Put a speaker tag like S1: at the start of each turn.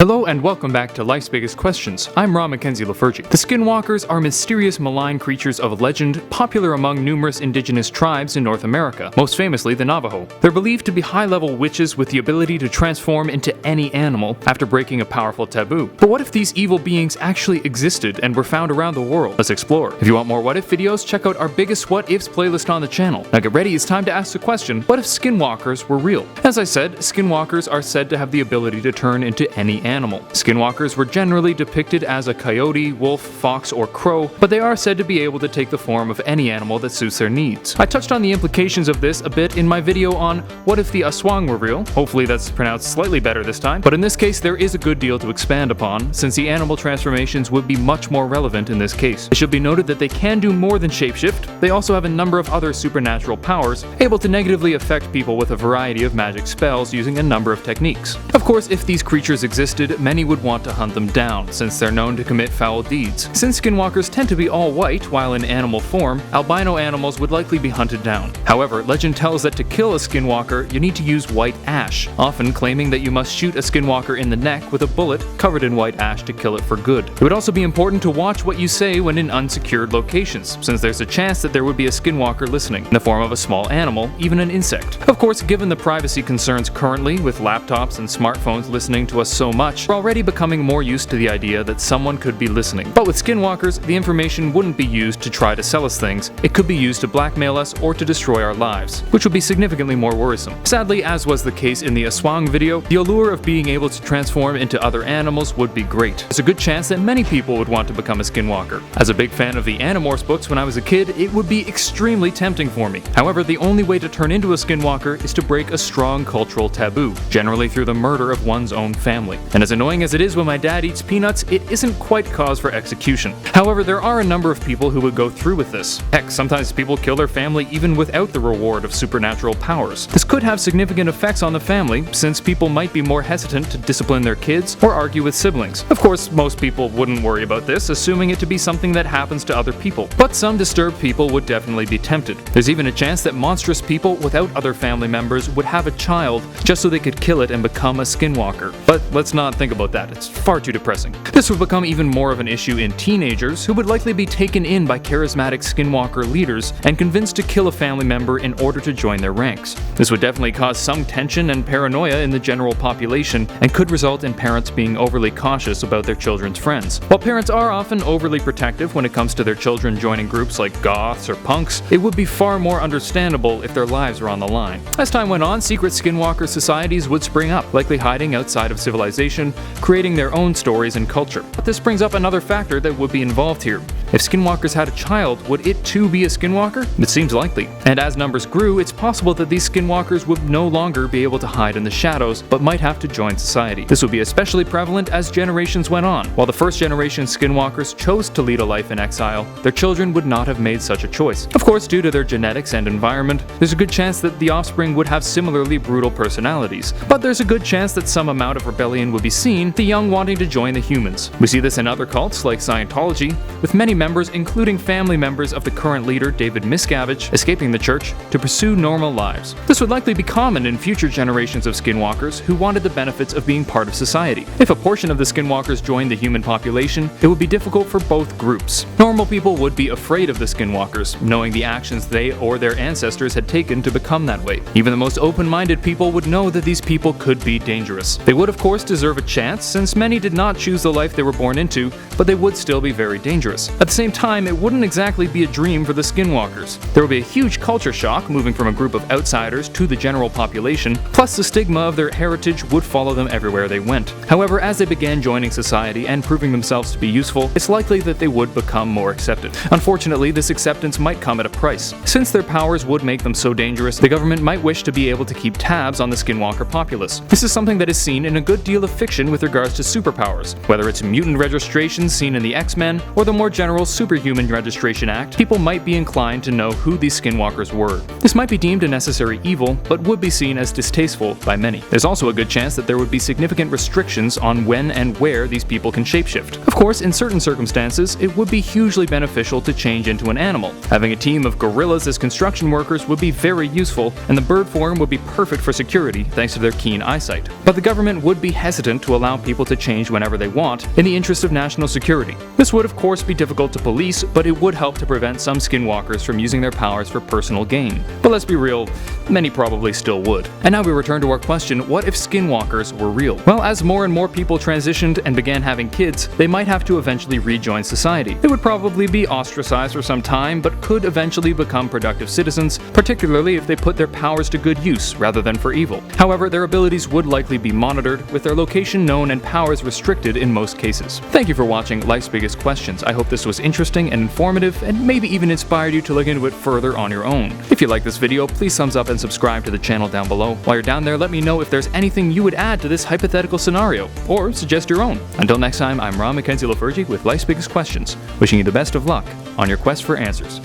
S1: Hello and welcome back to Life's Biggest Questions. I'm Ra Mackenzie Lafergie. The Skinwalkers are mysterious malign creatures of legend popular among numerous indigenous tribes in North America, most famously the Navajo. They're believed to be high-level witches with the ability to transform into any animal after breaking a powerful taboo. But what if these evil beings actually existed and were found around the world? Let's explore. If you want more What If videos, check out our biggest What Ifs playlist on the channel. Now get ready, it's time to ask the question, what if Skinwalkers were real? As I said, Skinwalkers are said to have the ability to turn into any animal. Skinwalkers were generally depicted as a coyote, wolf, fox, or crow, but they are said to be able to take the form of any animal that suits their needs. I touched on the implications of this a bit in my video on what if the Aswang were real. Hopefully that's pronounced slightly better this time, but in this case there is a good deal to expand upon, since the animal transformations would be much more relevant in this case. It should be noted that they can do more than shapeshift. They also have a number of other supernatural powers, able to negatively affect people with a variety of magic spells using a number of techniques. Of course, if these creatures existed, many would want to hunt them down, since they're known to commit foul deeds. Since skinwalkers tend to be all white while in animal form, albino animals would likely be hunted down. However, legend tells that to kill a skinwalker, you need to use white ash, often claiming that you must shoot a skinwalker in the neck with a bullet covered in white ash to kill it for good. It would also be important to watch what you say when in unsecured locations, since there's a chance that there would be a skinwalker listening, in the form of a small animal, even an insect. Of course, given the privacy concerns currently, with laptops and smartphones listening to us so much, we're already becoming more used to the idea that someone could be listening. But with skinwalkers, the information wouldn't be used to try to sell us things. It could be used to blackmail us or to destroy our lives, which would be significantly more worrisome. Sadly, as was the case in the Aswang video, the allure of being able to transform into other animals would be great. There's a good chance that many people would want to become a skinwalker. As a big fan of the Animorphs books when I was a kid, it would be extremely tempting for me. However, the only way to turn into a skinwalker is to break a strong cultural taboo, generally through the murder of one's own family. And as annoying as it is when my dad eats peanuts, it isn't quite cause for execution. However, there are a number of people who would go through with this. Heck, sometimes people kill their family even without the reward of supernatural powers. This could have significant effects on the family, since people might be more hesitant to discipline their kids or argue with siblings. Of course, most people wouldn't worry about this, assuming it to be something that happens to other people. But some disturbed people would definitely be tempted. There's even a chance that monstrous people without other family members would have a child just so they could kill it and become a skinwalker. But let's not think about that, it's far too depressing. This would become even more of an issue in teenagers, who would likely be taken in by charismatic skinwalker leaders and convinced to kill a family member in order to join their ranks. This would definitely cause some tension and paranoia in the general population, and could result in parents being overly cautious about their children's friends. While parents are often overly protective when it comes to their children joining groups like goths or punks, it would be far more understandable if their lives were on the line. As time went on, secret skinwalker societies would spring up, likely hiding outside of civilization, creating their own stories and culture. But this brings up another factor that would be involved here. If skinwalkers had a child, would it too be a skinwalker? It seems likely. And as numbers grew, it's possible that these skinwalkers would no longer be able to hide in the shadows, but might have to join society. This would be especially prevalent as generations went on. While the first generation skinwalkers chose to lead a life in exile, their children would not have made such a choice. Of course, due to their genetics and environment, there's a good chance that the offspring would have similarly brutal personalities. But there's a good chance that some amount of rebellion would be seen, the young wanting to join the humans. We see this in other cults like Scientology, with many members, including family members of the current leader David Miscavige, escaping the church to pursue normal lives. This would likely be common in future generations of skinwalkers who wanted the benefits of being part of society. If a portion of the skinwalkers joined the human population, it would be difficult for both groups. Normal people would be afraid of the skinwalkers, knowing the actions they or their ancestors had taken to become that way. Even the most open-minded people would know that these people could be dangerous. They would of course deserve a chance, since many did not choose the life they were born into, but they would still be very dangerous. At the same time, it wouldn't exactly be a dream for the skinwalkers. There would be a huge culture shock moving from a group of outsiders to the general population, plus the stigma of their heritage would follow them everywhere they went. However, as they began joining society and proving themselves to be useful, it's likely that they would become more accepted. Unfortunately, this acceptance might come at a price. Since their powers would make them so dangerous, the government might wish to be able to keep tabs on the skinwalker populace. This is something that is seen in a good deal of fiction with regards to superpowers, whether it's mutant registrations seen in the X-Men, or the more general General Superhuman Registration Act, people might be inclined to know who these Skinwalkers were. This might be deemed a necessary evil, but would be seen as distasteful by many. There's also a good chance that there would be significant restrictions on when and where these people can shapeshift. Of course, in certain circumstances, it would be hugely beneficial to change into an animal. Having a team of gorillas as construction workers would be very useful, and the bird form would be perfect for security thanks to their keen eyesight. But the government would be hesitant to allow people to change whenever they want, in the interest of national security. This would of course be difficult to police, but it would help to prevent some Skinwalkers from using their powers for personal gain. But let's be real, many probably still would. And now we return to our question, what if Skinwalkers were real? Well, as more and more people transitioned and began having kids, they might have to eventually rejoin society. They would probably be ostracized for some time, but could eventually become productive citizens, particularly if they put their powers to good use rather than for evil. However, their abilities would likely be monitored, with their location known and powers restricted in most cases. Thank you for watching Life's Biggest Questions. I hope this was interesting and informative, and maybe even inspired you to look into it further on your own. If you like this video, please thumbs up and subscribe to the channel down below. While you're down there, let me know if there's anything you would add to this hypothetical scenario, or suggest your own. Until next time, I'm Ron Mackenzie Lafergie with Life's Biggest Questions, wishing you the best of luck on your quest for answers.